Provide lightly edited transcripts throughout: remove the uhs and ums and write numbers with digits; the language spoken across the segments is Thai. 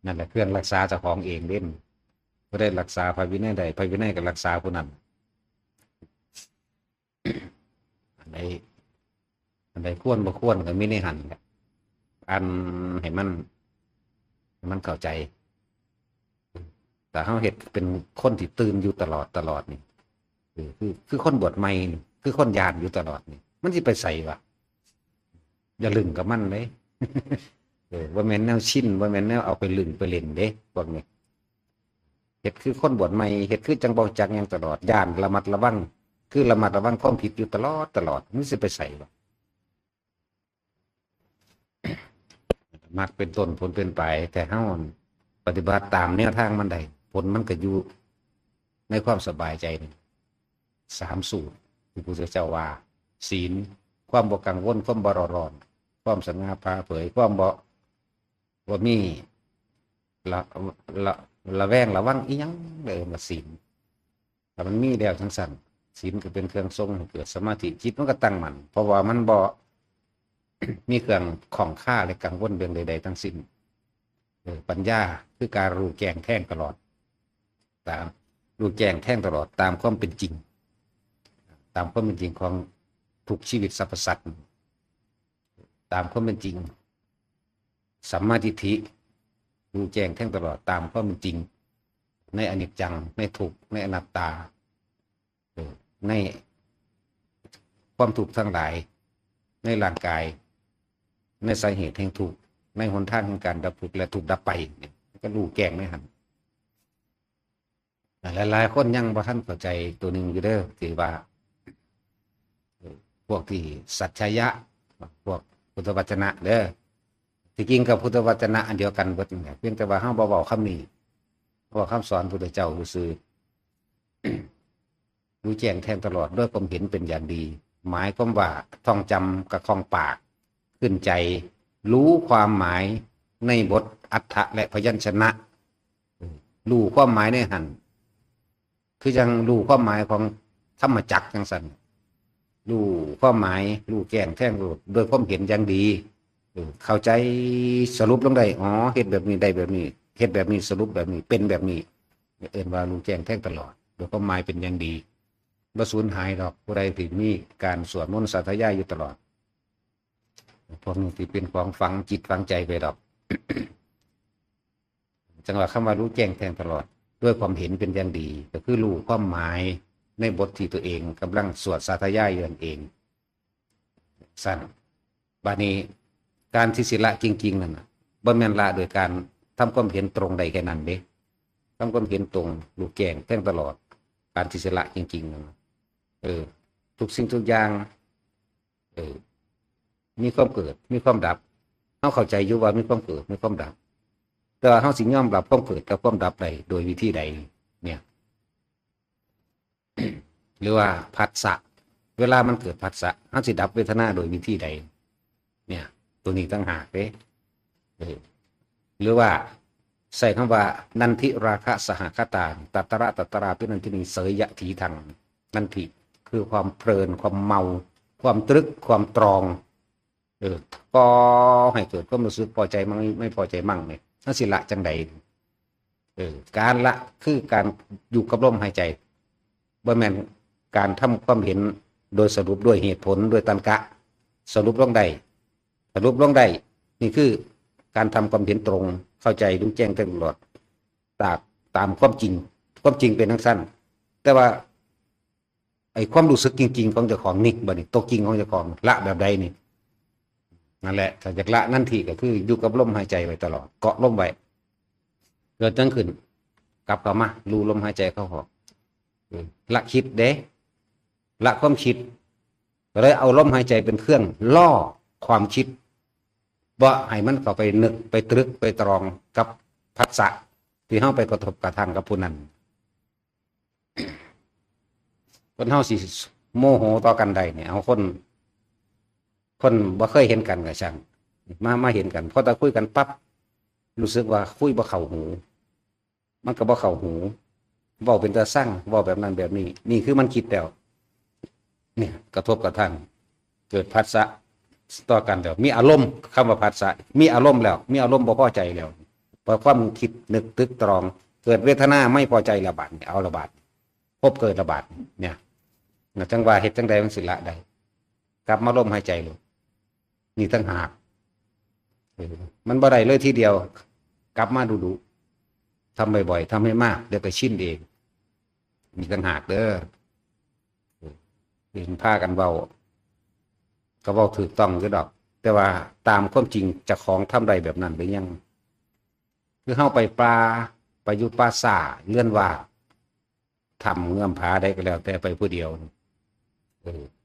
นั่นแหละเครื่องรักษาเจ้าของเองเด่นก็ได้รักษาพระวินัยใดพระวินัยก็รักษาผู้นั้นอันใดอันใดควรบ่ควรก็มีในหันแหละอันให้มันเข้าใจแต่เฮาเฮ็ดเป็นคนที่ตื่นอยู่ตลอดนี่คือคนบวชใหม่นี่คือคนยานอยู่ตลอดนี่มันสิไปใส่วะอย่าลึงกับมันเลยว่าแม่นแนวชินว่าแม่นแนวเอาไปลึงไปเล่นเด้พวกนี้เฮ็ดคือคนบวชใหม่เฮ็ดคือจังบ่จักหยังตลอดย่านระมัดระวังคือระมัดระวังความผิดอยู่ตลอดมันสิไปใส่วะมักเป็นต้นผลเป็นปลายแต่เฮาปฏิบัติตามแนวทางมันได้ผลมันก็อยู่ในความสบายใจนี่3 สูตรที่พระพุทธเจ้าว่าศีลความบ่กังวลความบ่ร้อนร้อนความสง่าผ่าเผยความบ่มีละละละแวงระวังอีหยังเลยมาศีลถ้ามันมีแล้วทั้งสั่นศีลก็เป็นเครื่องทรงให้เกิดสมาธิจิตมันก็ตั้งมั่นเพราะว่ามันบ่มีเครื่องของข้าและกังวลเรื่องใดๆทั้งสิ้นปัญญาคือการรู้แจ้งแท่งตลอดตามรู้แจ้งแท่งตลอดตามความเป็นจริงตามความเป็นจริงของทุกชีวิตสรรพสัตว์ตามความเป็นจริงสัมมาทิฏฐิรู้แจ้งแท่งตลอดตามความเป็นจริงในอนิจจังในทุกข์ในอนัตตาในความทุกข์ทั้งหลายในร่างกายในสาเหตุแห่งทุกข์ในหนทางแห่งการดับทุกข์และทุกข์ดับไปก็รู้แจ้งไม่หันหลายๆคนยังบ่ทันเข้าใจตัวหนึ่งอยู่เด้อที่ว่าพวกที่สัจฉยะพวกพุทธวจนะเด้อที่จริงกับพุทธวจนะอันเดียวกันเบิดนี่เพียงแต่ว่าเฮาบ่เว้าคำนี้เพราะคำสอนพุทธเจ้าซื่อรู้แจ้งแทงตลอดด้วยความเห็นเป็นอย่างดีหมายความว่าท่องจำกับคล่องปากขึ้นใจรู้ความหมายในบทอรรถะและพยัญชนะรู้ความหมายในหันคือยังรู้ความหมายของธรรมจักรจังสันรู้ความหมายรู้แก่งแท่งรู้โดยความเห็นอย่างดีเข้าใจสรุปลงได้อ๋อเฮ็ดแบบนี้ได้แบบนี้เฮ็ดแบบนี้สรุปแบบนี้เป็นแบบนี้เอิ้นว่ารู้แจ้งแท่งตลอดโดยความหมายเป็นอย่างดีบ่สูญหายดอกผู้ใดที่มีการสวดมนต์สาธยายอยู่ตลอดพวกนี้ที่เป็นของฝังจิตฝังใจไปดอก จังหวะคำว่ารู้แจ้งแทงตลอดด้วยความเห็นเป็นอย่างดีก็คือรู้ความหมายในบทที่ตัวเองกำลังสวดสาธยายอยู่นั่นเองสั้นบานี้การที่สิละจริงๆนั่นน่ะบ่แม่นละโดยการทำความเห็นตรงใดแค่นั้นเด้ทำความเห็นตรงรู้แจ้งแทงตลอดการที่สิละจริงๆนั่นทุกสิ่งทุกอย่างมีความเกิดมีความดับเขาเข้าใจอยู่ว่ามีความเกิดมีความดับแต่ว่าเขาสิยอมรับความเกิดกับความดับใดโดยวิธีใดเนี่ย หรือว่าผัสสะเวลามันเกิดผัสสะเขาสิดับเวทนาโดยวิธีใดเนี่ยตัวนี้ตั้งหากเด้หรือว่าใส่คำว่านันทิราคะสหคตาตัตตระเป็นนันทินีเสยยะถีทังนันทิคือความเพลินความเมาความตรึกความตรองก็ให้เกิดความรู้สึกพอใจมั่งไม่พอใจมั่งเนี่ยนั่นสิละจังใดการละคือการอยู่กับลมหายใจบ่แม่นการทำความเห็นโดยสรุปด้วยเหตุผลด้วยตรรกะสรุปลงได้นี่คือการทำความเห็นตรงเข้าใจรู้แจ้งตลอดตามความจริงเป็นทั้งสั้นแต่ว่าไอ้ความรู้สึกจริงๆของเจ้าของนี่บัดนี้ตัวจริงของเจ้าของละแบบใดนี่นั่นแหละถ้าจากละนั่นทีก็คืออยู่กับลมหายใจไว้ตลอดเกาะลมไว้เกิดจังขึ้นกลับเข้ามารู้ลมหายใจเข้าออกละคิดเด้ละความคิดก็เลยเอาลมหายใจเป็นเครื่องล่อความคิดว่าให้มันเข้าไปนึกไปตรึกไปตรองกับผัสสะที่เฮาไปกระทบกระทั่งกับผู้นั้นคนเฮาสิโมโหต่อกันใดเนี่ยเอาคนบ่เคยเห็นกันกับช่างมาเห็นกันพอตะคุยกันปั๊บรู้สึกว่าคุยบ่เข้าหูมันก็บ่เข้าหูเว้าเป็นตาสั่งเว้าแบบนั้นแบบนี้นี่คือมันคิดแล้วเนี่ยกระทบกระทั่งเกิดผัสสะ ต่อกันแล้วมีอารมณ์คำว่าผัสสะมีอารมณ์แล้วมีอารมณ์บ่พอใจแล้วพอความคิดนึกตึกตรองเกิดเวทนาไม่พอใจระบาดเอาระบาดพบเกิดระบาดเนี่ยจังหวะเหตุจังใดมันสิละได้กลับมาลมหายใจเลยนี่ตั้งหากมันบ่ได้เลยทีเดียวกลับมาดูทำบ่อยๆทำให้มากเดี๋ยวก็ชินเองมีตั้งหากเด้อเห็นผ้ากันเบาก็เบาถูกต้องก็ดอกแต่ว่าตามความจริงจะของทำไรแบบนั้นหรือยังคือเข้าไปปลาไปอยู่ป่าซ่าเลื่อนว่าทำเงื่อมผาได้ก็แล้ว แต่ไปผู้เดียว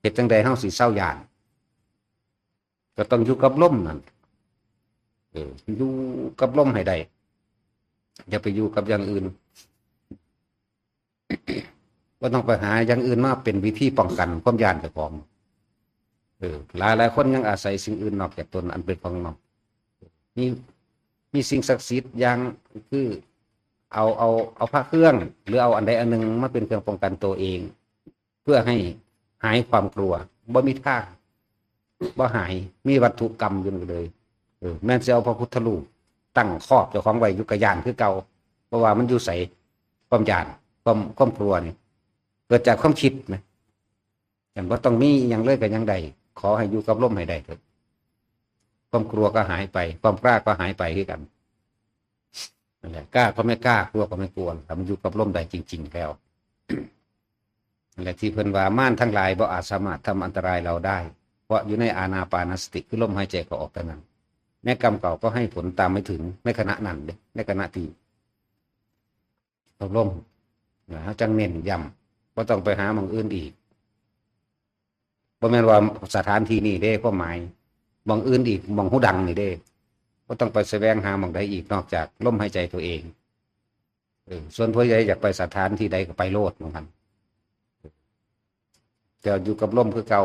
เหตุจังใดเข้าสีเศร้าหยานก็ต้องอยู่กับลมนั่นอยู่กับลมให้ได้อย่าไปอยู่กับอย่างอื่นก็ต้องไปหาอย่างอื่นมาเป็นวิธีป้องกันความยานเจ้าของหลายคนยังอาศัยสิ่งอื่นนอกจากตนอันเป็นของนอกมีสิ่งศักดิ์สิทธิ์อย่างคือเอาพระเครื่องหรือเอาอันใดอันหนึ่งมาเป็นเครื่องป้องกันตัวเอง เพื่อให้หายความกลัวบ่มีท่าบ่หายมีวัตถุกรรมอยู่เลยแม่นจะเอาพระพุทธรูปตั้งครอบเจ้าของไว้อยู่กับยานคือเก่าเพราะว่ามันอยู่ใส่ความยานความกลัวนี่เกิดจากความคิดนะอย่างว่าต้องมีอย่างเลยกับอย่างใดขอให้อยู่กับลมให้ได้เถิดความกลัวก็หายไปความกล้าก็หายไปด้วยกันนั่นแหละกล้าก็ไม่กล้ากลัวก็ไม่กลัวทำอยู่กับลมได้จริงๆแล้วนั่นแหละที่เพิ่นว่าม่านทั้งหลายบ่อาจสามารถทำอันตรายเราได้เพราะอยู่ในอานาปานสติคือลมหายใจก็ออกแต่นั้นแม้กรรมเก่าก็ให้ผลตามไม่ถึงในขณะนั้นเลยในขณะที่ลมนะจังเน้นย้ำก็ต้องไปหาหม่องอื่นอีกบ่แม่นว่าสถานที่นี้เด้ความหมายหม่องอื่นอีกหม่องหูดังนี่เด้ก็ต้องไปแสวงหาหม่องใดอีกนอกจากลมหายใจตัวเองส่วนผู้ใดอยากไปสถานที่ใดก็ไปโลดเหมือนกันแต่อยู่กับลมคือเก่า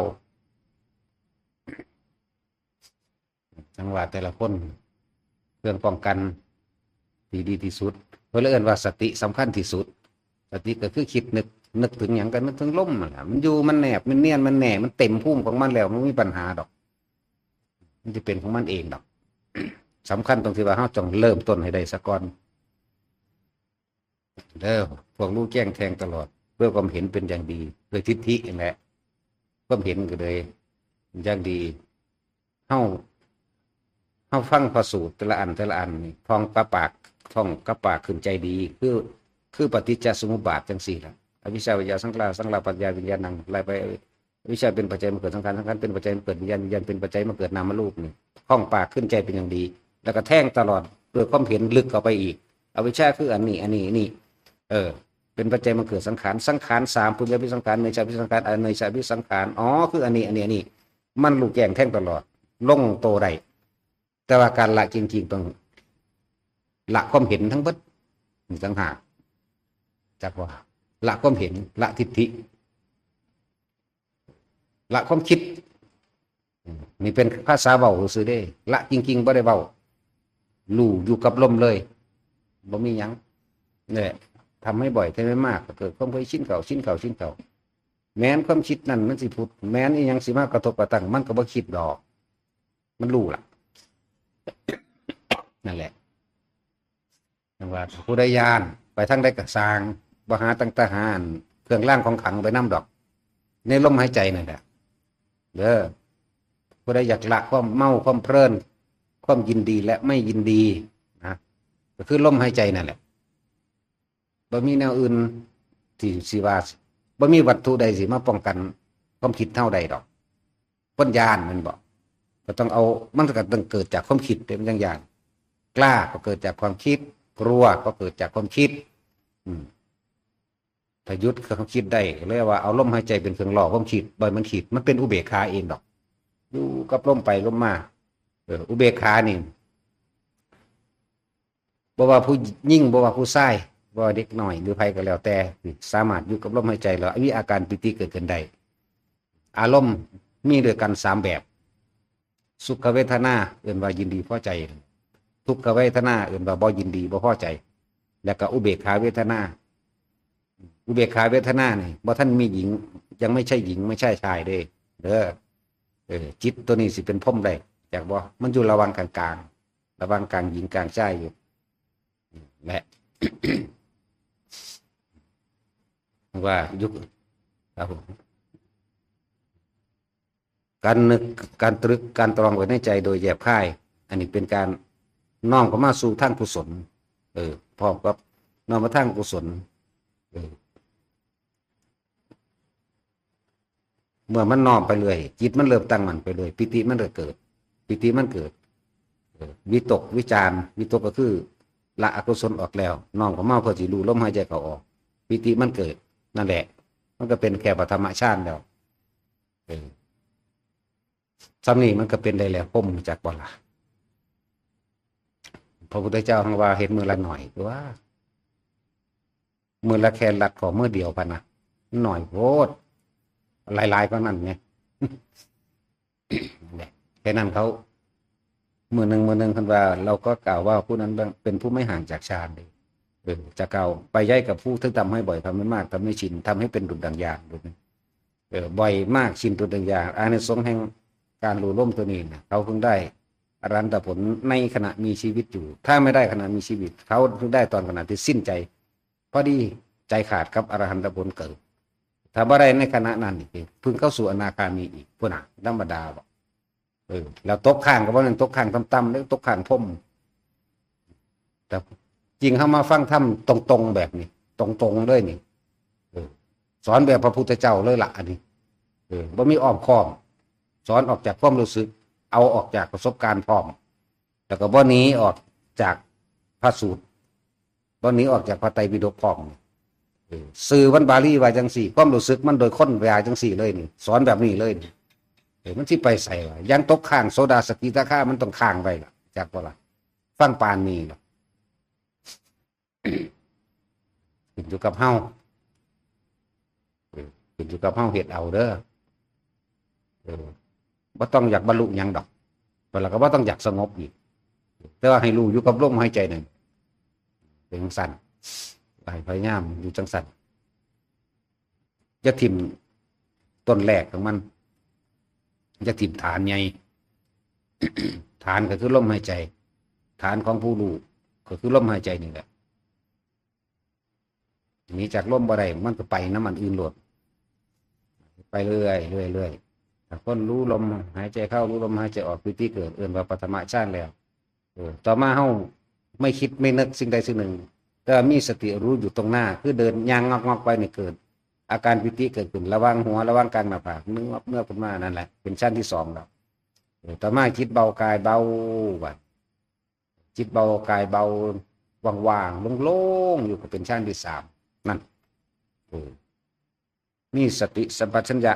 จังหวะแต่ละคนเครื่องป้องกันที่ดีที่สุดเพราะเอิ้นว่าสติสำคัญที่สุดสติก็คือคิดนึกถึงอย่างกันนึกถึงลมมันอยู่มันแนบมันเนียนมันแหน่มันเต็มพุ่มของมันแล้วมันไม่มีปัญหาดอกมันจะเป็นของมันเองดอกสำคัญตรงที่ว่าเราต้องเริ่มต้นให้ได้สักก่อนพวกรู้แจ้งแทงตลอดเพื่อความเห็นเป็นอย่างดีโดยทิฏฐิอย่างแหละความเห็นก็เลยอย่างดีเฮาฟังพระสูตรแต่ละอันนี่ท่องกระปากท่องกระปากขึ้นใจดีคือปฏิจจสมุปบาทจังสี่ล่ะอวิชชาวิญญาสังขารปัญญาวิญญาณังไล่ไปอวิชชาเป็นปัจจัยมาเกิดสังขารเป็นปัจจัยมาเกิดวิญญาณเป็นปัจจัยมาเกิดนามรูปนี่ท่องปากขึ้นใจเป็นอย่างดีแล้วก็แท่งตลอดด้วยความเห็นลึกเข้าไปอีกอวิชชาคืออันนี้นี่เป็นปัจจัยมาเกิดสังขารสามปุญญาภิสังขารเนยชาภิสังขารอเนยชาภิสังขารคืออันนี้มันลูกแก่งแท่งตลอดลงโตได้แต่ว่าการละจริงๆต้องละความเห็นทั้งเบิดมีต่างหากจักว่าละความเห็นละทิฏฐิละความคิดนี่เป็นภาษาเบาซื่อได้ละจริงๆบ่ได้เบาลู่อยู่กับลมเลยบ่มีหยังเนี่ยทำให้บ่อยทำให้มากเกิดความเคยชินเก่าแม้นความคิดนั่นมันสิพุทธแม้นอีหยังสิมากระทบกระทั่งมันก็บ่คิดดอกมันรู้ล่ะนั่นแหละจังว่าผู้ใดญาณไปทั้งได้กระสร้างบหาตั้งทหารเครื่องร่างของขังไปน้ำดอกในลมหายใจนั่นแหละผู้ใดอยากละความเมาความเพลินความยินดีและไม่ยินดีนะก็คือลมหายใจนั่นแหละบ่มีแนวอื่นที่สิว่าบ่มีวัตถุใดสิมาป้องกันความคิดเท่าใดดอกปัญญามันบอกก็ต้องเอามันก็ต้องเกิดจากความคิดเป็นอย่างกล้าก็เกิดจากความคิดกลัวก็เกิดจากความคิดถ้ายุดความคิดได้เรียกว่าเอาลมหายใจเป็นเครื่องหล่อความคิดบ่อยมันคิดมันเป็นอุเบกขาเองดอกอยู่กับลมไปลมมาอุเบกขานี่บ่ว่าผู้ยิ่งบ่ว่าผู้ชายบ่ว่าเด็กหน่อยหรือใครก็แล้วแต่สามารถอยู่กับลมหายใจแล้วมีอาการปิติเกิดขึ้นได้อารมณ์มีด้วยกัน3แบบสุขเวทนาเอื่นว่ายินดีพอใจทุกขเวทนาเอื่นว่าบ่ยินดีบ่พอใจแล้วก็อุเบกขาเวทนานี่บ่ท่านมีหญิงยังไม่ใช่หญิงไม่ใช่ชายเด้ จิตตัวนี้สิเป็นพรหมได้จากบ่มันอยู่ระหว่างกลางๆระหว่างกลางหญิงกลางชายอยู่และ ว่ายุคครับผมการนึกการตรึกการตรองไว้ในใจโดยแยบคายอันนี้เป็นการน้อมเข้ามาสู่ทางกุศลพร้อมกับน้อมมาทางกุศลเมื่อมันน้อมไปเลยจิตมันเริ่มตั้งมั่นไปเลยปิติมันเกิดปิติมันเกิดวิตกวิจารวิตกก็คือละอกุศลออกแล้วน้อมเข้ามาเพื่อสิรู้ลมหายใจเข้าออกปิติมันเกิดนั่นแหละมันก็เป็นแค่ปฐมฌานแล้วซ้ำนี้มันก็เป็นได้แล้วพ้มจากบ่ล่ะพระพุทธเจ้าทั้งว่าเห็นมือละหน่อยว่ามือละแค่ลัดของมือเดียวพะนะหน่อยโพดหลายๆก็นั่นไงแค่นั้นเขามือหนึ่งคันว่าเราก็กล่าวว่าผู้นั้นเป็นผู้ไม่ห่างจากฌานเลยจะเก่าไปย้ายกับผู้ที่ทำให้บ่อยทำให้มากทำให้ชินทำให้เป็นดุจดังยางดูนี่บ่อยมากชินดุจดังยางอานิสงส์แห่งการรู้ล่มตัวนี้นะเขาเพิ่งได้อรันตผลในขณะมีชีวิตอยู่ถ้าไม่ได้ขณะมีชีวิตเขาเพิ่งได้ตอนขณะที่สิ้นใจพอดีใจขาดกับอรหันตผลเกิดถ้าบ่ได้ในขณะนั้นอีกเพิ่งเข้าสู่อนาคามีอีกพวกน่ะธรรมดาบอกแล้วตกข้างก็ว่านั่นตกข้างต่ำๆแล้วตกข้างพ่มแต่จริงเข้ามาฟังธรรมตรงๆแบบนี้ตรงๆเลยนี่สอนแบบพระพุทธเจ้าเลยละอันนี้บ่มีอ้อมค้อมสอนออกจากความรู้สึกเอาออกจากประสบการณ์พร้อมแล้วก็บ่หนีออกจากพระสูตรบ่หนีออกจากพระไตรปิฎกพร้อมสื่อวันบาลีว่าจังสี่ความรู้สึกมันโดยค้นว่าจังสี่เลยนี่สอนแบบนี้เลยนี่มันที่ไปใส่ว่ายังตกข้างโซดาสกิทาคามันต้องข้างไว้ล่ะจากบ่ล่ะฟังปานนี้ล่ะขึ้นอยู่กับเฮาขึ้นอยู่กับเฮาเฮ็ดเอาเด้อบ่ต้องอยากบรรลุหยังดอกแล้วก็บ่ต้องอยากสงบอีกแต่ว่าให้รู้อยู่กับลมหายใจนั่นเป็นจังซั่นให้พยายามอยู่จังซั่นอย่าทิ่มต้นแรกของมันอย่าทิ่มฐานใหญ่ ฐานก็คือลมหายใจฐานของผู้รู้ก็คือลมหายใจนี่แหละหนีจากลมบ่ได้มันก็ไปน้ำมันอื่นโลดไปเรื่อยถ้าคนรู้ลมหายใจเข้ารู้ลมหายใจออกปิติเกิดว่าปฐมฌานแล้วต่อมาเฮาไม่คิดไม่นึกสิ่งใดสิ่งหนึ่งแต่มีสติรู้อยู่ตรงหน้าคือเดินย่างงอกๆไปนี่เกิดอาการปิติเกิดขึ้นระวังหัวระวังกลางหน้าผากเนื้อขึ้นมานั่นแหละเป็นชั้นที่สองแล้วต่อมาจิตเบากายเบาบัดจิตเบากายเบาว่างๆโล่งๆอยู่ก็เป็นชั้นที่สามนั่นมีสติสัมปชัญญะ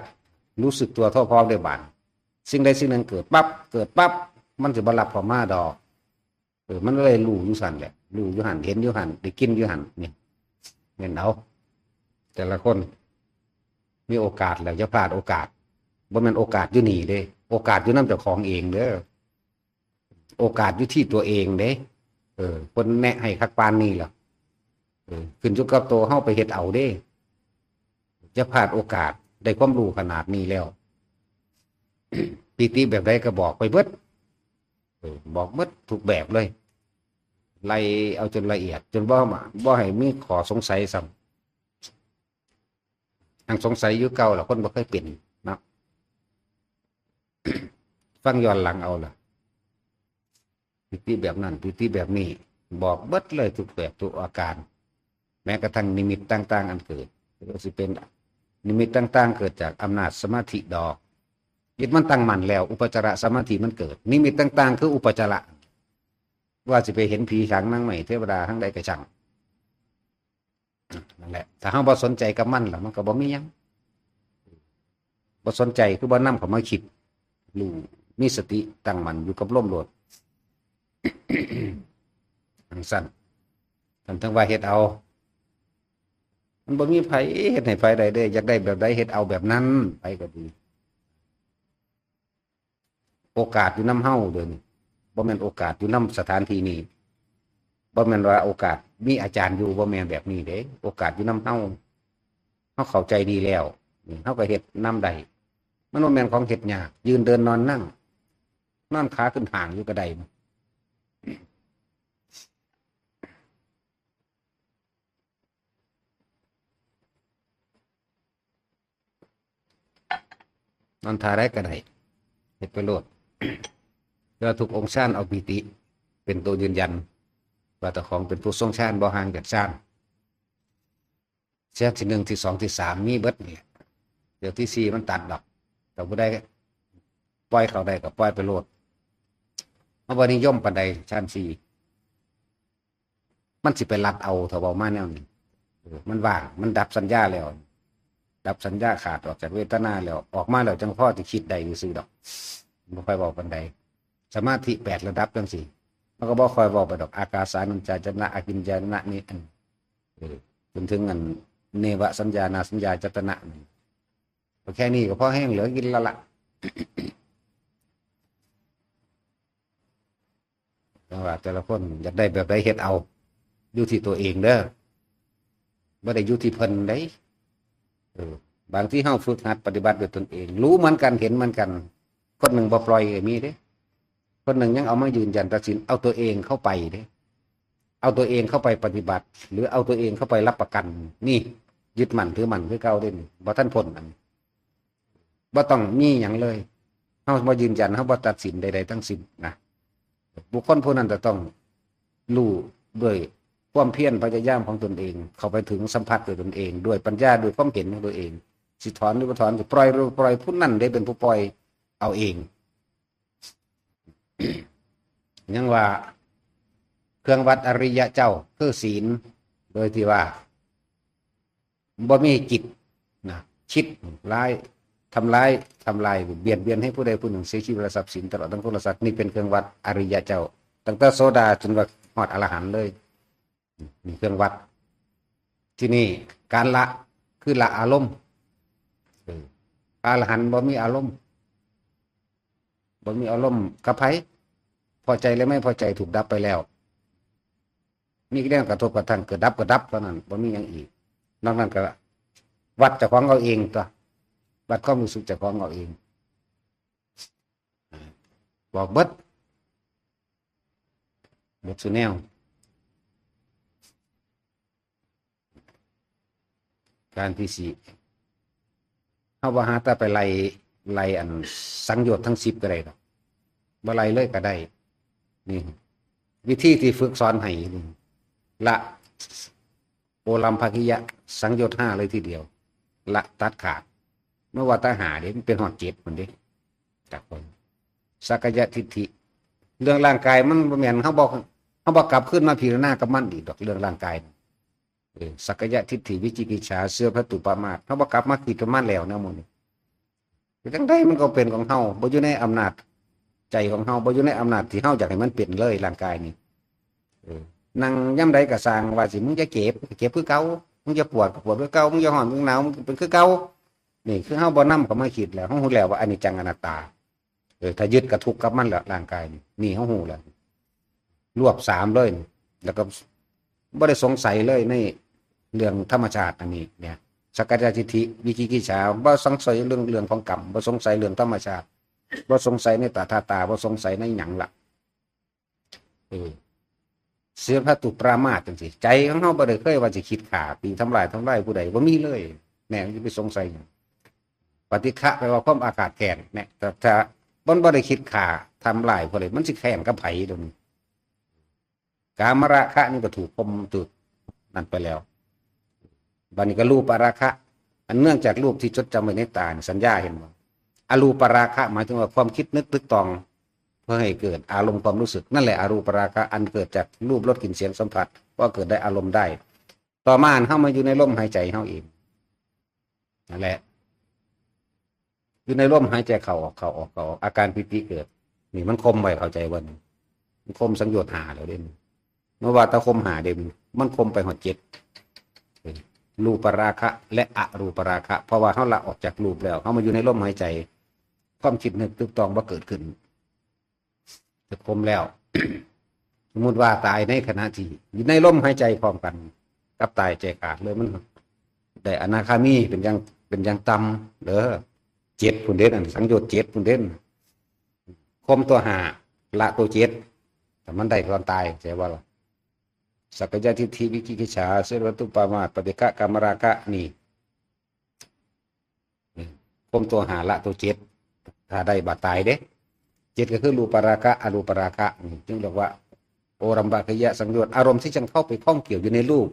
รู้สึกตัวทั่วพร้อมได้บานสิ่งใดสิ่งหนึ่งเกิดปั๊บมันจะบรรลับพอมาดอกมันเลยรู้อยู่สั่นแหละรู้อยู่หันเห็นอยู่หันได้กินอยู่หันเนี่ยเห็นเอาแต่ละคนมีโอกาสแล้วอย่าพลาดโอกาสบ่แม่นโอกาสอยู่นี่เด้โอกาสอยู่นำเจ้าของเองเด้อโอกาสอยู่ที่ตัวเองเด้คนแนะให้คักปานนี้ล่ะขึ้นอยู่กับตัวเฮาไปเฮ็ดเอาเด้จะพลาดโอกาสได้ความรู้ขนาดนี้แล้ว ปิติแบบใดก็บอกไปเบิดบอกเบิดทุกแบบเลยไล่เอาจนละเอียดจนบ่ให้มีข้อสงสัยซ้ำยังสงสัยอยู่เก่าล่ะคนบ่เคยเป็นนะ ฟังย้อนหลังเอาล่ะปิติแบบนั้นปิติแบบนี้บอกเบิดเลยทุกแบบทุกอาการแม้กระทั่งนิมิตต่างๆอันเกิดก็สิเป็นนิมิตต่างๆเกิดจากอำนาจสมาธิดอกจิตมันตั้งมั่นแล้วอุปจารสมาธิมันเกิดนิมิตต่างๆคืออุปจาระว่าสิไปเห็นผีฉางนางใหม่เทวดาทั้งใดก็ช่างนั่นแหละถ้าเฮาบ่สนใจกับมันล่ะมันก็บ่มีหยังบ่สนใจคือบ่นำเข้ามาคิดรู้มีสติตั้งมั่นอยู่กับลมโลด สั้นทั้งว่าเฮ็ดเอามันบ่มีไผเฮ็ดให้ไผใดได้อยากได้แบบใดเฮ็ดเอาแบบนั้นไปก็ดีโอกาสอยู่นำเฮาเด้อนี่บ่แม่นโอกาสอยู่นำสถานที่นี้บ่แม่นว่าโอกาสมีอาจารย์อยู่บ่แม่นแบบนี้เด้โอกาสอยู่นำเฮาเข้าใจดีแล้วเฮาก็เฮ็ดนำได้ มันบ่แม่นของเฮ็ดยากยืนเดินนอนนั่งนอนขาขึ้นห่างอยู่กระไดนอนทาได้กระไดเฮ็ดไปโลดแล้วทุกองค์ชาติเอาปิติเป็นตัวยืนยันว่าแต่ของเป็นผู้ทรงชาติบ่ห่างจากชาติชาติที่หนึ่งที่สองที่สามมีเบิดเนี่ยเดี๋ยวที่สี่มันตัดดอกแต่บ่ได้ปล่อยเขาได้ก็ปล่อยไปโลดเอาบ่นิยมปานใดชาติสี่มันสิไปรัดเอาถ้าเว้ามาแนวนี้มันว่างมันดับสัญญาแล้วดับสัญญาขาดออกจากเวทนาแล้วออกมาแล้วจังพ่อที่คิดได้ซื่อดอกบ่ค่อยเว้าปานใดสมาธิ8ระดับจังซี่มันก็บ่ค่อยเว้าไปดอกอากาสานัญจายตนะอกิญญาณะนี่อันจนถึงอันเนวสัญญานาสัญญาจตนะแค่นี้ก็พอแห้งเหลือกินละแต่ว่าแต่ละคนอยากได้แบบใดเฮ็ดเอาอยู่ที่ตัวเองเด้อบ่ได้อยู่ที่เพิ่นได้บางที่เฮาฝึกหัดปฏิบัติด้วยตนเองรู้เหมือนกันเห็นเหมือนกันคนหนึ่งบ่ปล่อยก็มีเด้คนหนึ่งยังเอามายืนยันตัดสินเอาตัวเองเข้าไปเด้เอาตัวเองเข้าไปปฏิบัติหรือเอาตัวเองเข้าไปรับประกันนี่ยึดมั่นถือมั่นคือเก่าเด้บ่ทันพ้นอันบ่ต้องมีหยังเลยเฮาบ่ยืนยันเฮาบ่ตัดสินใดๆทั้งสิ้นนะบุคคลผู้นั้นจะต้องรู้ด้วยความเพียรพยายามของตนเองเข้าไปถึงสัมผัสด้วยตนเองด้วยปัญญาด้วยความเห็นของตัวเองสิถอนหรือบ่ถอนสิปล่อยหรือปล่อยผู้นั้นได้เป็นผู้ปล่อยเอาเอง ยังว่าเครื่องวัดอริยะเจ้าคือศีลโดยที่ว่าบ่มีจิตนะคิดร้ายทำลายเบียดเบียนให้ผู้ใดผู้หนึ่งเสียชีวิตและทรัพย์สินตลอดทั้งทุกสัตว์นี่เป็นเครื่องวัดอริยะเจ้าตั้งแต่โสดาจนว่าฮอดอรหันต์เลยมีเครื่องวัดที่นี่การละคือละอารมณ์อรหันต์บ่มีอารมณ์กับไผพอใจและไม่พอใจถูกดับไปแล้วมีเรื่องกระทบกระทั่งเกิดดับก็ดับเท่านั้นบ่มีอย่างอีกนอกนั้นก็วัดเจ้าของเอาเองตัววัดความรู้สึกเจ้าของเอาเองบอกเบิดสุแนวการที่สี่เฮาบ่หาแต่ไปไล่อันสังโยชน์ทั้ง10ก็ได้ดอกบ่ไล่เลยก็ได้นี่วิธีที่ฝึกสอนให้ละโอลัมภคิยะสังโยชน์5เลยทีเดียวละตัดขาดเมื่อว่าตาหาเด้มันเป็นหอด7พุ่นเด้จากคนสักยะทิฏฐิเรื่องร่างกายมันบ่แม่นเฮาบ่กลับขึ้นมาพิจารณากับมันอีกดอกเรื่องร่างกายสักยะทิฏฐิวิจิกิจฉาเสื่อพระตุปมาทเฮาบ่กลับมาคิดกับมันแล้วแนวหมู่นี้จังได๋มันก็เป็นของเฮาบ่อยู่ในอำนาจใจของเฮาบ่อยู่ในอำนาจที่เฮาอยากให้มันเป็นเลยร่างกายนี่นั่งย่ำใดก็สร้างว่าสิมึงจะเก็บคือเก่ามึงจะปวดคือเก่ามึงจะร้อนมึงหนาวมึงเป็นคือเก่านี่คือเฮาบ่นำเข้ามาคิดแล้วเฮาฮู้แล้วว่าอนิจจังอนัตตาถ้ายึดกระทุกข์กับมันแล้วร่างกายนี่เฮาฮู้แล้วรวบ3เลยแล้วก็บ่ได้สงสัยเลยในเรื่องธรรมชาติอันนี้เนี่ยสักกายทิฏฐิวิจิกิจฉาบ่สงสัยเรื่องของกรรมบ่สงสัยเรื่องธรรมชาติบ่สงสัยในตถาบ่สงสัยในหยังล่ะเสียพระตุปรามาสจังซี่ใจของเฮาบ่ได้เคยว่าสิคิดฆ่าตีทำลายผู้ใดบ่มีเลยแน่สิไปสงสัยปฏิฆะแปลว่าความอาฆาตแค้นแน่แต่ถ้าบ่ได้คิดฆ่าทำลายผู้ใดมันสิแค้นกับไผตรงนี้กามราคะนี่ก็ถูกจุดนั่นไปแล้วบัดนี้ก็รูปราคะอันเนื่องจากรูปที่จดจำไว้ในตาสัญญาเห็นบ่อรูปราคะหมายถึงว่าความคิดนึกตึกตองเพื่อให้เกิดอารมณ์ความรู้สึกนั่นแหละอรูปราคะอันเกิดจากรูปรสกลิ่นเสียงสัมผัสก็เกิดได้อารมณ์ได้ต่อมาเข้ามาอยู่ในลมหายใจเข้าเองนั่นแหละอยู่ในลมหายใจเข้าออกอาการปิติเกิดนี่มันคมไว้เข้าใจว่ามันคมสังโยชน์หาแล้วเด่นเมื่อว่าตะคมหาเด่นมันคมไปหด7รูปราคะและอรูปราคะเพราะว่าเขาละออกจากรูปแล้วเขามาอยู่ในลมหายใจความคิดนึกตึกตองว่าเกิดขึ้นจะคมแล้ว สมมติว่าตายในขณะที่อยู่ในลมหายใจพร้อมกันกับตายใจขาดเลยมันได้อนาคามีเป็นยังต่ำเด้อ เจ็ดพุ่นเด่นสังโยชน์เจ็ดพุ่นเด่นข่มตัวหาละตัวเจ็ดแต่มันได้ก่อนตายใช่ว่าล่ะสักกายทิฏฐิวิกิกิจฉาเสวัตุปามาปฏิฆะกามราคะนี่ข่มตัวหาละตัวเจ็ดถ้าได้บาดตายเด้เจ็ดก็คือรูปราคะอรูปราคะจึงเรียกว่าโอรัมบากยะสังโยชน์อารมณ์ที่จังเข้าไปข้องเกี่ยวอยู่ในรูป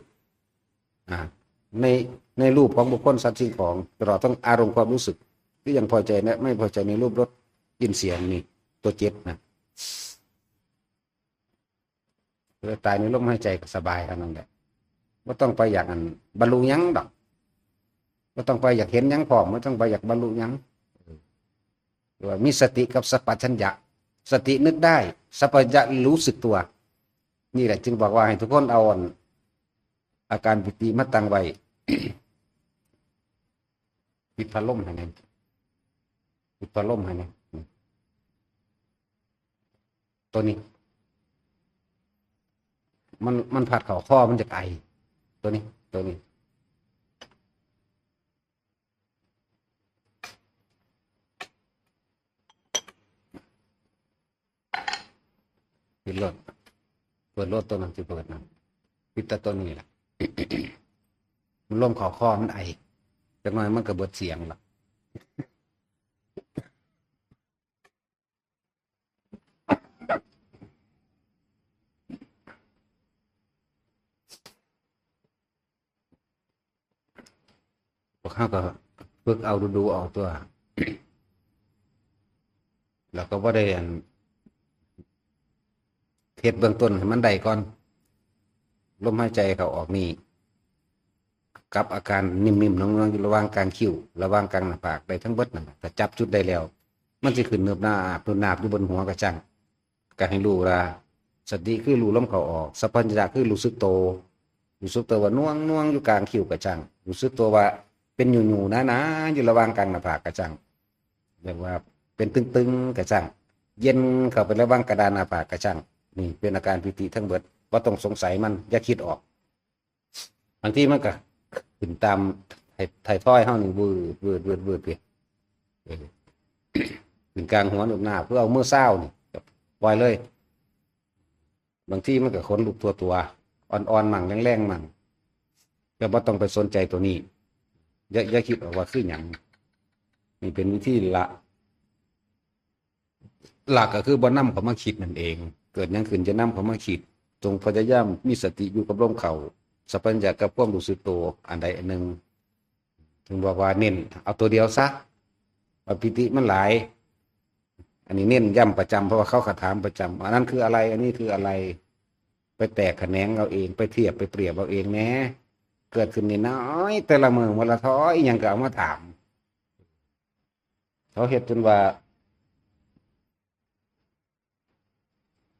ในรูปของบุคคลสัตว์สิ่งของตลอดต้องอารมณ์ความรู้สึกที่ยังพอใจและไม่พอใจในรูปรสยินเสียงนี่ตัวเจ็ดนะตายในลมหายใจก็สบายกันนั่นแหละไม่ต้องไปอยากบรรลุยังดอกไม่ต้องไปอยากเห็นยังพร้อมไม่ต้องไปอยากบรรลุยังว่ามีสติกับสัพพัญญะสตินึกได้สัพพัญญะรู้สึกตัวนี่แหละจึงบอกว่าให้ทุกคนเอาอาการปิติมาตั้งไว้ ปิดพัดลมให้ไงปิดพัดลมให้ไงตัวนี้มันผัดเข่าข้อมันจะไอตัวนี้ปิดรถเปิดรถตัวนั้นที่เปิดนั้นปิดแต่ตัวนี้แหละ มันล่มเข่าข้อมันไอจากหน่อยมันก็เบิดเสียงละพวกเขาก็ฝึกเอาดูเอาตัว แล้วก็ว่าได้เทศเบื้องต้นให้มันได้ก่อนลมหายใจเขาออกนี่กับอาการนิ่มๆน้องๆอยู่ระหว่างกลางคิ้วระหว่างกลางหน้าผากได้ทั้งเบิดนั่นแต่จับจุดได้แล้วมันจะขึ้นเนือบหน้าเนือบหนาบอยู่บนหัวกระจังก็ให้รู้ว่าสติคือรู้ลมเขาออกสัพพัญญะคือรู้สึกโตว่าน่วงอยู่กลางคิ้วกระจังรู้สึกตัวว่าเป็นอยู่ๆนะอยู่ระหว่างกลางหน้าผากกระจังเรียกว่าเป็นตึงๆกระจังเย็นเข้าไประหว่างกระดานหน้าผากกระจังนี่เป็นอาการปิติทั้งเบิดว่าต้องสงสัยมันอย่าคิดออกบางทีมันก็ขึ้นตามไถ่ถ้อยเฮานี่วืดไปขึ้นกลางหัวหนุบหน้าเพื่อเอามือเศร้านี่ปล่อยเลยบางทีมันก็ขนลุกตัวอ่อนๆมั่งแรงๆมั่งก็บ่ต้องไปสนใจตัวนี้อย่าคิดออกว่าคือหยังนี่เป็นวิธีหลักก็คือบ่นำเขามาคิดนั่นเองเกิดหยังขึ้นจะนำเขามาคิดจงพยายามมีสติอยู่กับลมเข้าสัพพัญญะกับความรู้สึกตัวอันใดอันหนึ่งถึงบอกว่าเน้นเอาตัวเดียวซะว่าปิติมันหลายอันนี้เน้นย้ำประจำเพราะว่าเขาถามประจำอันนั้นคืออะไรอันนี้คืออะไรไปแตกแขนงเอาเองไปเทียบไปเปรียบเอาเองแม้เกิดขึ้นนิดน้อยแต่ละมือวันละท้อยยังก็เอามาถามเขาเห็นจนว่า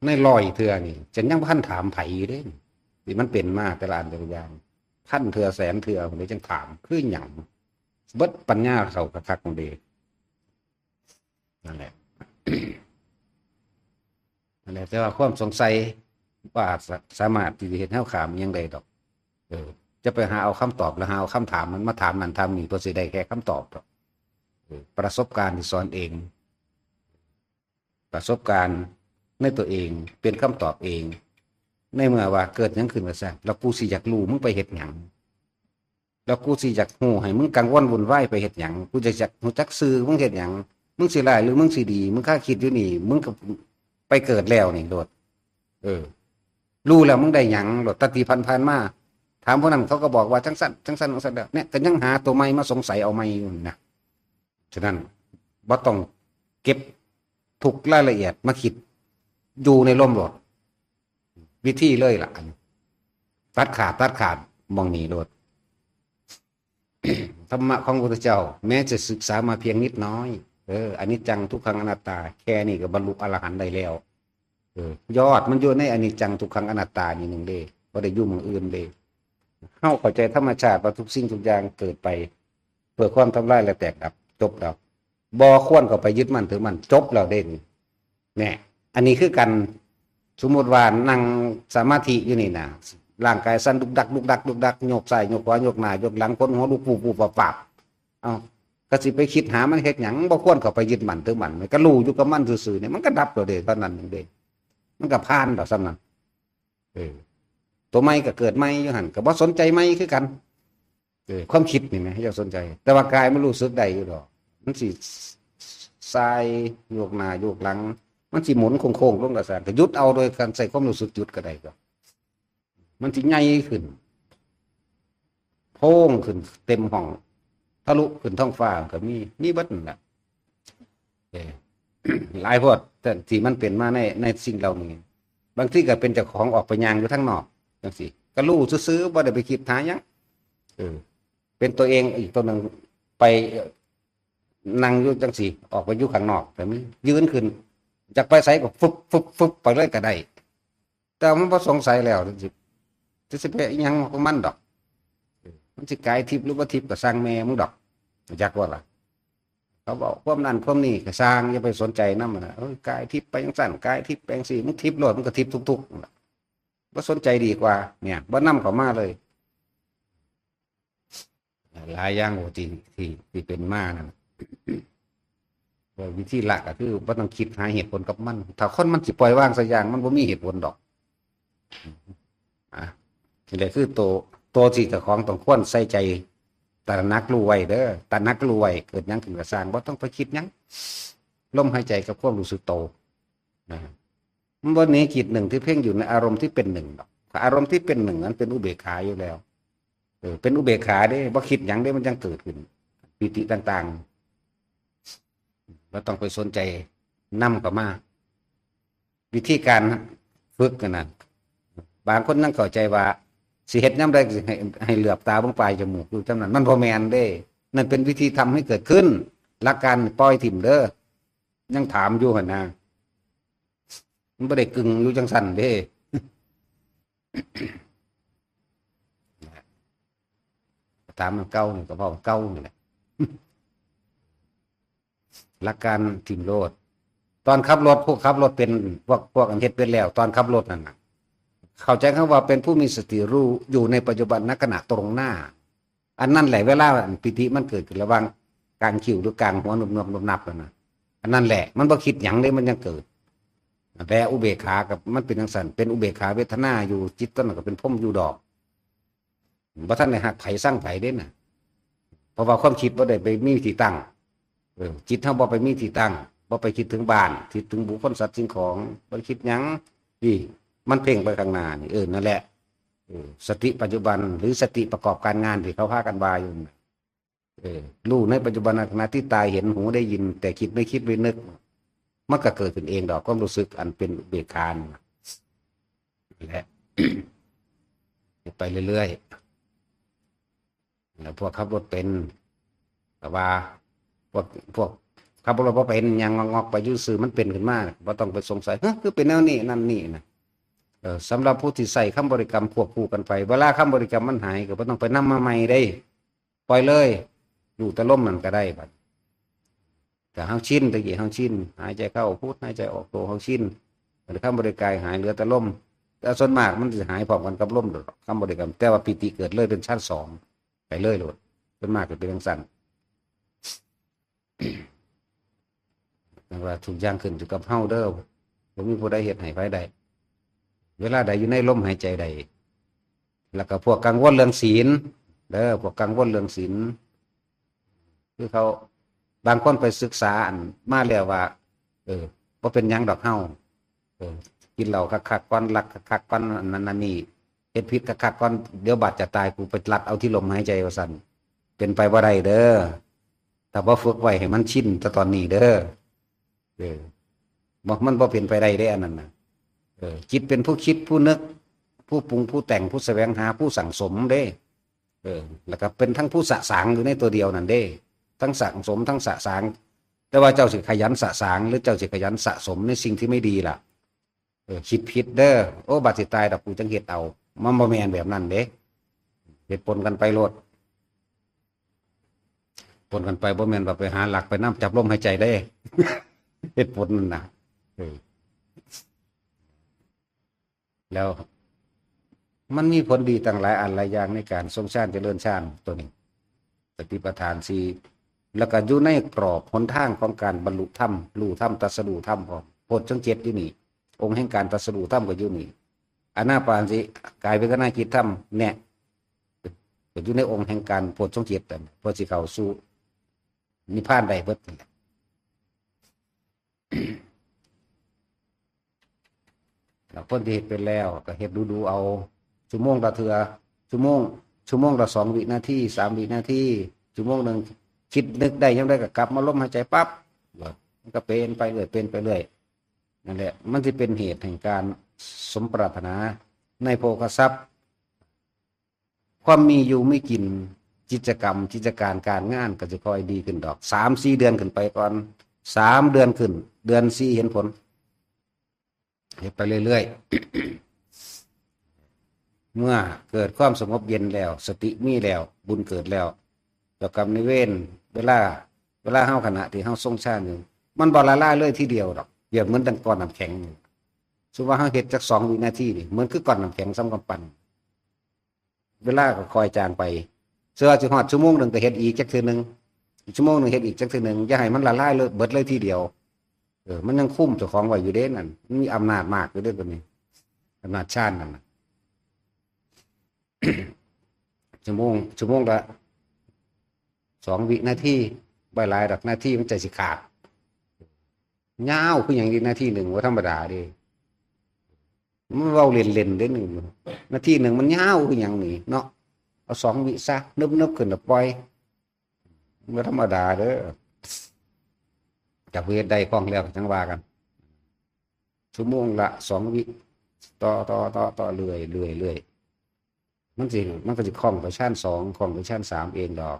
ในลอยเถื่อนี่ฉันยังพันถามไผ่เด้ที่มันเป็นมากแต่ละอันแต่ละอย่างพันเถื่อแสนเถื่อผมเลยจังถามคือหยังเบิดปัญญาเขากระคักของเด็กนั่นแหละ นั่นแหละแต่ว่าความสงสัยว่าสามารถที่จะเห็นเท่าขามยังไงดอกจะไปหาเอาคำตอบแล้วหาเอาคำถามมันมาถามนั่นถามนี่ตัวสิได้แค่คำตอบดอกประสบการณ์ที่สอนเองประสบการณ์ในตัวเองเป็นคำตอบเองในเมื่อว่าเกิดยังขึ้นมาซะแล้วกูสิอยากรู้มึงไปเฮ็ดหยังแล้วกูสิอยากฮู้ให้มึงกังวลวุ่นวายไปเฮ็ดหยังกูจะอยากฮู้จักซื่อมึงเฮ็ดหยังมึงสิร้ายหรือมึงสิดีมึงค่าคิดอยู่นี่มึงก็ไปเกิดแล้วนี่โดดรู้แล้วมึงได้หยังโดดตติพันมาถามพวกนั้นเขาก็บอกว่าจังสั่นแล้วเนี่ยก็ยังหาตัวใหม่มาสงสัยเอาใหม่อยู่นะฉะนั้นบ่ต้องเก็บทุกรายละเอียดมาคิดอยู่ในร่มโลดวิธีเลยล่ะตัดขาดมองหนีโลด ธรรมะของพระพุทธเจ้าแม้จะศึกษามาเพียงนิดน้อยอนิจจังทุกขังอนัตตาแค่นี้ก็บรรลุอรหันต์ได้แล้วยอดมันอยู่ในอนิจจังทุกขังอนัตตานี่หนึ่งเด้บ่ได้อยู่หม้องอื่นเด้เฮาเข้าใจธรรมชาติว่าทุกสิ่งทุกอย่างเกิดไปเพื่อความทำลายและแตกดับจบแล้วบ่ควรเข้าไปยึดมั่นถือมั่นจบแล้วเด้เนี่ยอันนี้คือกันสมมติว่านั่งสมาธิอยู่นี่นะร่างกายสั่นดุกดักโยกซ้ายโยกขวาโยกหน้าโยกหลังคนหัวลุกปูปับเอา ก็สิไปคิดหามันเฮ็ดหยังบ่ควรเข้าไปยึดมั่นถือมั่นมันก็รู้อยู่กับมันซื่อๆเนี่ยมันก็ดับแล้วเด้เท่านั้นเองเด้มันก็ผ่านดอกซ้ำนั้นตัวใหม่ก็เกิดใหม่อยู่หั่นก็บ่สนใจใหม่คือกันความคิดนี่แหมให้เจ้าสนใจแต่ว่ากายมันรู้สึกได้อยู่ดอกมันสิสายโยกหน้าโยกหลังมันสิหมุนโค้งๆลงกระสานก็หยุดเอาโดยการใส่ความรู้สึกหยุดก็ได้ก็มันสิใหญ่ขึ้นโพ่งขึ้นเต็มห้องทะลุขึ้นท้องฟ้าก็มีเบิดนั่นแหละหลายพวกแต่ที่มันเป็นมาในสิ่งเหล่านี้บางทีก็เป็นเจ้าของออกไปย่างอยู่ทั้งนอกจังซี่ก็รู้ซื่อๆบ่ได้ไปคิดหาหยังเป็นตัวเองอีกตัวหนึ่งไปนั่งอยู่จังซี่ออกไปอยู่ข้างนอกแต่มันยืนขึ้นจากไปไสก็ฟึบไปเลยก็ได้แต่มันบ่สงสัยแล้วสิไปหยังของมันดอกมันสิกายทิพย์หรือว่าทิพย์ก็สร้างแม่มึงดอกจักว่าล่ะเขาบอกความนั้นความนี้ก็สร้างอย่าไปสนใจนำน่ะกายทิพย์ไปจังซั่นกายทิพย์แปลงสิมึงทิพย์โลดมันก็ทิพย์ทุกๆบ่สนใจดีกว่าเนี่ยบ่นำเข้ามาเลยหลายอย่างที่เป็นมานั่นวิธีละก็คือบ่ต้องคิดหาเหตุผลกับมันถ้าคนมันสิปล่อยวางสักอย่างมันบ่มีเหตุผลดอกนี่แหละคือตัวที่เจ้าของต้องควรใส่ใจตระหนักรู้ไว้เด้อตระหนักรู้ไว้เกิดหยังขึ้นก็สร้างบ่ต้องไปคิดหยังลมหายใจกับความรู้สึกโตนะมันบ่หนีจิตหนึ่งที่เพ่งอยู่ในอารมณ์ที่เป็นหนึ่งดอกอารมณ์ที่เป็นหนึ่งนั้นเป็นอุเบกขาอยู่แล้วเป็นอุเบกขาเด้บ่คิดหยังเด้มันยังเกิดขึ้นปิติต่างๆเราต้องไปสนใจนำเข้ามาวิธีการฝึกกันนะบางคนนั่งเข้าใจว่าสิเฮ็ดยามใดสิให้เหลือบตาเบิ่งปลายจมูกอยู่จำนั้นมันบ่แม่นเด้นั่นเป็นวิธีทำให้เกิดขึ้นหลักการปล่อยถิ่มเด้อยังถามอยู่หั่นนะมันบ่ได้กึ่งอยู่จังซั่นเด้ถามมันเก่านี่ก็เพราะเก่านี่แหละหลักการถิ่มโลดตอนขับรถพวกขับรถเป็นพวกอันเฮ็ดเป็นแล้วตอนขับรถนั่นน่ะเข้าใจคำว่าเป็นผู้มีสติรู้อยู่ในปัจจุบันณขณะตรงหน้าอันนั้นแหละเวลาปิติมันเกิดขึ้นระหว่างกลางคิ้วหรือกลางหัวนุบๆนับๆนะอันนั้นแหละมันบ่คิดหยังเลยมันยังเกิดแต่อุเบกขากับมันเป็นจังซั่นเป็นอุเบกขาเวทนาอยู่จิตตนก็เป็นพรหมอยู่ดอกบ่ทันได้หักไผสร้างไผเด้น่ะเพราะว่าความคิดบ่ได้ไปมีที่ตั้งจิตเฮาบ่ไปมีที่ตั้งบ่ไปคิดถึงบ้านคิดถึงบุคคลสัตว์สิ่งของบ่คิดหยังนี่มันเพ่งไปข้างหน้านี่นั่นแหละสติปัจจุบันหรือสติประกอบการงานที่เขาพากันบายอยู่รู้ในปัจจุบันขณะที่ตาเห็นหูได้ยินแต่คิดไม่คิดไม่นึกมันก็เกิดขึ้นเองดอกความรู้สึกอันเป็นเบกขานี่แหละ ไปเรื่อยๆแล้วพวกขับรถเป็นแต่ว่าพวกขับรถพอเป็นยังงอกไปยุ่ซื่อมันเป็นขึ้นมาบ่ต้องไปสงสัยคือเป็นแนวนี้นั่นนี่นะสำหรับผู้ที่ใส่คำบริกรรมควบคู่กันไปเวลาคำบริกรรมมันหายก็บ่ต้องไปนำมาใหม่ได้ปล่อยเลยอยู่แต่ลมมันก็ได้บัดแต่เฮาชินตะกี้เฮาชินหายใจเข้าพูดหายใจออกโตเฮาชินหรือคำบริกรรมหายเหลือแต่ลมแต่ส่วนมากมันจะหายพร้อมกันกับลมดอกคำบริกรรมแต่ว่าปิติเกิดเลยเป็นชั้น2ไปเลยโลดส่วนมากก็เป็นจังซั่นว่าทุกอย่างขึ้นอยู่กับเฮาเด้อบ่มีผู้ใดเฮ็ดให้ไผได้เวลาใดอยู่ในลมหายใจใดแล้วก็พวกกังวลเรื่องศีลเด้อพวกกังวลเรื่องศีลคือเขาบางคนไปศึกษาอันมาแล้วว่าบ่เป็นหยังดอกเฮากินเหล้าคักๆก่อนลักคักๆก่อนนั่นนี่เฮ็ดผิดคักๆก่อนเดี๋ยวบาดจะตายกูไปลัดเอาที่ลมหายใจว่าซั่นเป็นไปบ่ได้เด้อถ้าบ่ฝึกไว้ให้มันชินแต่ตอนนี้เด้อบอกมันบ่เป็นไปได้เด้อันนั้นน่ะจิตเป็นผู้คิดผู้นึกผู้ปรุงผู้แต่งผู้แสวงหาผู้สั่งสมเด้แล้วก็เป็นทั้งผู้สะสางอยู่ในตัวเดียวนั่นเด้ทั้งสั่งสมทั้งสะสางแต่ว่าเจ้าสิขยันสะสางหรือเจ้าสิขยันสะสมในสิ่งที่ไม่ดีล่ะคิดผิดเด้อโอ้บาดสิตายดอกกูจังเฮ็ดเอามันบ่แม่นแบบนั้นเด้เฮ็ดปนกันไปโลดปนกันไปบ่แม่นว่าไปหาหลักไปน้ำจับลมหายใจได้ เฮ็ดปนนั่นน่ะแล้วมันมีผลดีต่างหลายอันหลายอย่างในการทรงชาติเจริญชาติตัวนี้สติปัฏฐาน4 แล้วก็อยู่ในกรอบหนทางของการบรรลุธรรมรู้ธรรมตรัสรู้ธรรมพร้อมโพชฌงค์เจ็ดอยู่นี่องค์แห่งการตรัสรู้ธรรมก็อยู่นี่อานาปานสิกายเวทนาจิตธรรมเนี่ยก็อยู่ในองค์แห่งการโพชฌงค์เจ็ดนั่นเพื่อสิเข้าสู่นิพพานได้เบิดนี่แหละแล้วคนที่เฮ็ดเป็นแล้วก็เฮ็ดดูเอาชั่วโมงละเทื่อชั่วโมงละ2 วินาที3 วินาทีชั่วโมงนึงคิดนึกได้ยังได้ก็กลับมาลมหายใจปั๊บมันก็เป็นไปเรื่อยเป็นไปเรื่อยนั่นแหละมันจะเป็นเหตุแห่งการสมปรารถนาในโภคทรัพย์ความมีอยู่ไม่กินกิจกรรมกิจการการงานก็จะค่อยดีขึ้นดอก3-4 เดือนขึ้นไปก่อน3 เดือนขึ้นเดือน4เห็นผลเห็นไปเรื่อยๆเมื่อเกิดความสงบเย็นแล้วสติมีแล้วบุญเกิดแล้วเจ้ากรรมนายเวรเวลาเฮาขณะที่เฮาทรงชาติอยู่มันบ่ละลายเลยทีเดียวดอกเปรียบเหมือนดังก้อนน้ำแข็งสมมุติว่าเฮาเฮ็ดจัก2 วินาทีนี่เหมือนคือก้อนน้ำแข็งซ้ำกำปั้นเวลาก็คอยจางไปเสื้อสิฮอดชั่วโมงนึงก็เฮ็ดอีกจักเทื่อนึงชั่วโมงนึงเฮ็ดอีกจักเทื่อนึงอย่าให้มันละลายเลยเบิดเลยทีเดียวมันยังคุ้มเจ้าของไว้อยู่เด้นั่นมันมีอำนาจมากอยู่เด้ตัวนี้อำนาจชาตินั่นน่ะ ชั่วโมงละ2 วินาทีบ่หลายดอกนาทีมันใจสิขาดยาวคืออย่างนี้นาทีหนึ่งว่าธรรมดาเดิมันเว้าเล่นๆเด้หนึ่งนาทีหนึ่งมันยาวคืออย่างนี้เนาะเอา2 วิซะนึบขึ้นแล้วปล่อยว่าธรรมดาเด้อจับเวทได้คล่องแล้วจังว่ากันชั่วโมงละ2 วิต่อเรื่อยมันก็จะคล่องไปชั้น2คล่องไปชั้น3เองดอก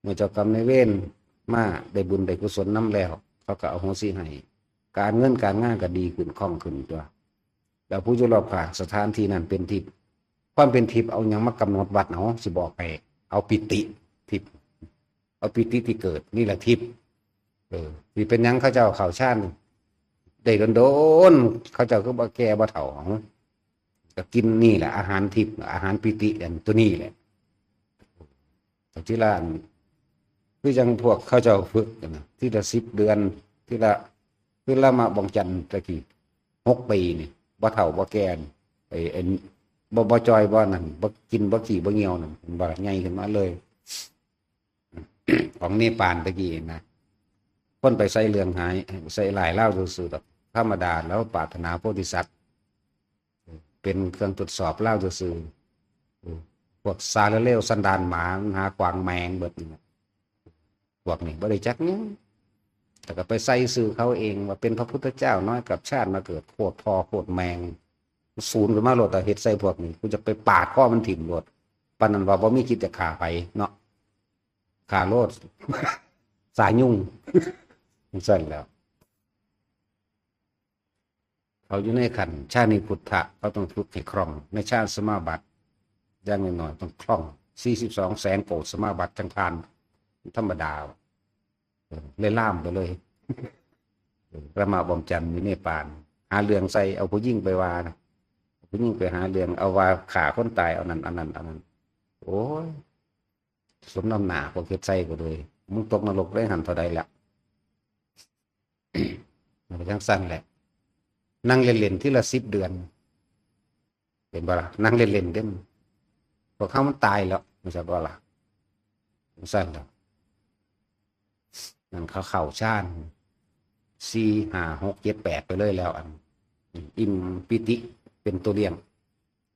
เมื่อเจ้ากรรมนายเวรมาได้บุญได้กุศลน้ำแล้วเขาก็เอาโหสิให้การเงินการงานก็ดีขึ้นคล่องขึ้นตัวแล้วผู้อยู่รอบข้างสถานที่นั้นเป็นทิพย์ความเป็นทิพย์เอาอย่างมากำหนดวัดเอาสิบอกไปเอาปิติทิพย์เอาปิติที่เกิดนี่แหละทิพย์ที่เป็นยังเขาเจ้าข่าวชาติได้โดนเขาเจ้าก็บ่แก่บ่เฒ่าก็กินนี่แหละอาหารทิพย์อาหารปิติอันตัวนี้แหละแต่ที่ร้านคือยังพวกเขาเจ้าฝึกกันนะที่ละ10 เดือนที่ละคือละมาบองจันตะกี้6 ปีนี่บ่เฒ่าบ่แก่ไอ้บ่จอยบ่นั่นบ่กินบ่ขี่บ่เหี่ยวนั่นบ่ใหญ่ขึ้นมาเลย ของเนปาลตะกี้นะคนไปใส่เรื่องหายใส่หลายเล่าซื่อๆดอกธรรมดาแล้วปรารถนาโพธิสัตว์เป็นเครื่องตรวจสอบเล่าซื่อพวกซาเลวสันดานหมาหากวางแมงเบิดนี่พวกนี้บ่ได้จักเนี่ยแต่ก็ไปใส่สื่อเขาเองว่าเป็นพระพุทธเจ้าน้อยกับชาติมาเกิดโคตรพอโคตรแมงศูนย์ขึ้นมาโลดแต่เฮ็ดใส่พวกนี้กูจะไปปาดข้อมันถิ่มโลดปานนั้นว่าบ่มีคิดจะฆ่าไปเนาะฆ่าโลด สายยุ่ง สั่นแล้วเขาอยู่ในขันชาติพุทธะเขาต้องฝึกให้คล่องในชาติสมาบัติอย่างน้อยๆต้องคล่อง42 แสนโกฏสมาบัติจังทานธรรมดาเลยล่ามไปเลย ประมาบอมจันทร์อยู่ในป่านหาเรื่องใส่เอาผู้ยิ่งไปว่านะผู้ยิ่งไปหาเรื่องเอาว่าขาคนตายเอานั้นอันนั้นโอ้ยสมน้ำหนาพวกเฮ็ดใส่ก็เลยมึงตกนรกได้หันเท่าใดละมันก็จังสั้นแหละนั่งเล่นๆที่ละ10 เดือนเป็นบ่ล่ะนั่งเล่นๆเด้มพวกเขามันตายแล้วไม่ใช่บ่ล่ะสั้นแล้วนั่นเขาเข่าชาญ4 5 6 7 8ไปเลยแล้วอันอิ่มปิติเป็นตัวเลี้ยง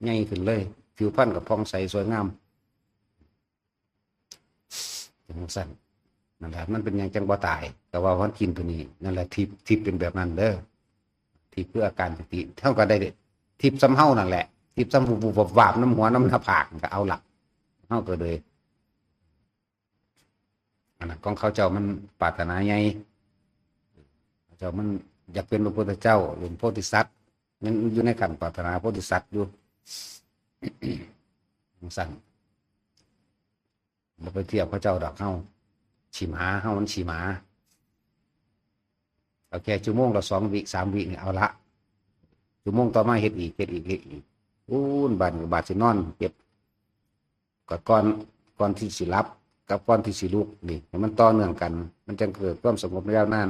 ใหญ่ขึ้นเลยผิวพรรณกับพองใสสวยงามจังสั้นนั่นแหละมันเป็นอย่างจังบ่ตายแต่ว่าวันกินตัวนี้นั่นแหละทิพย์เป็นแบบนั้นเด้อทิพย์เพื่ออาการปิติเท่ากันได้ทิพย์ซ้ำเฮานั่นแหละทิพย์ซ้ำบุบวาบน้ำหัวน้ำหน้าผากก็เอาหลักเฮาก็เลยอันนั้นของเขาเจ้ามันปรารถนาไงเจ้ามันอยากเป็นพระพุทธเจ้าหรือโพธิสัตว์มันอยู่ในขั้นปรารถนาโพธิสัตว์อยู่ สั่นเราไปเทียบพระเจ้าดอกเฮาฉีหมาเฮามันฉีหมาเอาแค่ชั่วโมงละ2 วิ3 วิเนี่ยเอาละชั่วโมงต่อมาเฮ็ดอีกอู้นบาดสินอนเก็บก่อนที่สิรับ กับก่อนที่สิลุกนี่ให้มันต่อเนื่องกัน มันจะเกิดความสงบยาวนาน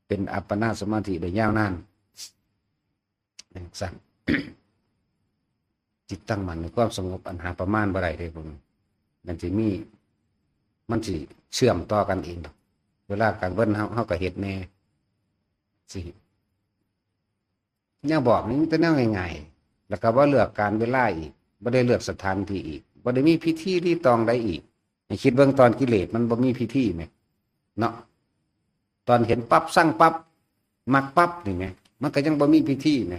เป็นอัปปนาสมาธิได้ยาวนานสั่ง จิตตั้งมั่นในความสงบอันหาประมาณบ่ได้เลยผมมันสิมีมันสิเชื่อมต่อกันเองเวลาการเบิ้ลเฮาก็เฮ็ดแน่สิยังบอกนี่แต่แนวง่ายๆแล้วก็ว่าเลือกการเวลาอีกบ่ได้เลือกสถานที่อีกบ่ได้มีพิธีที่ตองได้อีกให้คิดเบื้องตอนกิเลสมันบ่มีพิธีไหมเนาะตอนเห็นปั๊บสั่งปั๊บมักปั๊บนี่ไงมันก็ยังบ่มีพิธีไหม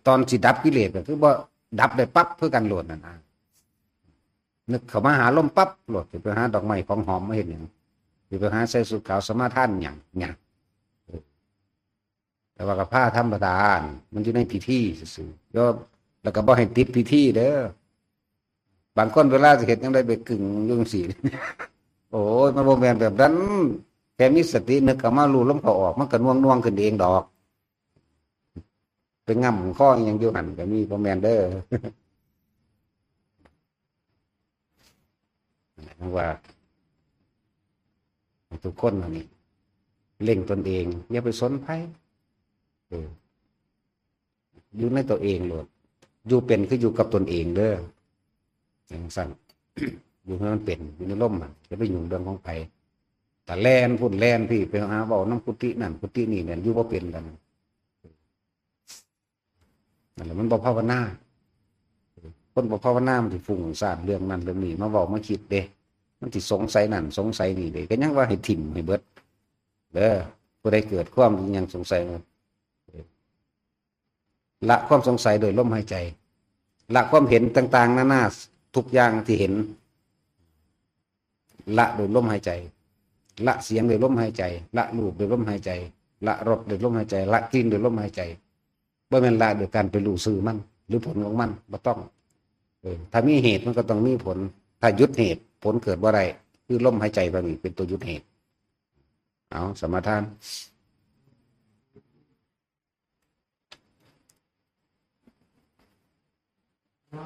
ตอนสิดับกิเลสก็คือบ่ดับได้ปั๊บเพื่อกันโหลดนั่นนะนึกเข้ามาหาลมปั๊บโหลดไปหาดอกไม้ของหอมมาเห็นอย่างไปหาใส่สุดขาวสมาทานอย่างแต่ว่ากับผ้าธรรมดามันอยู่ในพิธีซื่อๆก็แล้วก็บ่ให้ติดพิธีเด้อบางคนเวลาจะเห็นยังได้ไปกึ่งยุ่งสีโอ้ยมันบ่แม่นแบบนั้นแค่มีสตินึกเข้ามารู้ลมเข้าออกมันก็น่วงขึ้นเองดอกไปง่ำข้อยังอยู่หันก็มีบ่แม่นเด้อว่าทุกคนนี่เล่งตนเองอย่าไปสนไผอยู่ในตัวเองโลดอยู่เป็นคืออยู่กับตนเองเด้ออย่างสั่น อยู่ให้มันเป็นอยู่ในร่มจะไปยุ่งเรื่องของไผแต่แลนพุ่นแลนพี่ไปหาเว้าน้ำกุฏินั่นกุฏินี่เนี่ยอยู่บ่เป็นกันนั่นแหละมันบ่ภาวนาคนบ่ภาวนามันสิฟุ้งซ่านเรื่องนั้นเรื่องนี้มาเว้ามาคิดเด้มันสิสงสัยนั่นสงสัยนี่เด้ก็ยังว่าให้ถิ่มให้เบิดเด้อผู้ใดเกิดความยังสงสัยละความสงสัยโดยลมหายใจละความเห็นต่างๆนานาทุกอย่างที่เห็นละโดยลมหายใจละเสียงโดยลมหายใจละรูปโดยลมหายใจละรสโดยลมหายใจละกลิ่นโดยลมหายใจบ่แม่นละโดยการไปรู้ซื่อมันหรือผลของมันบ่ต้องถ้ามีเหตุมันก็ต้องมีผลถ้าหยุดเหตุผลเกิดบ่ได้คือลมหายใจตัวนี้เป็นตัวหยุดเหตุเอาสมาทานนะ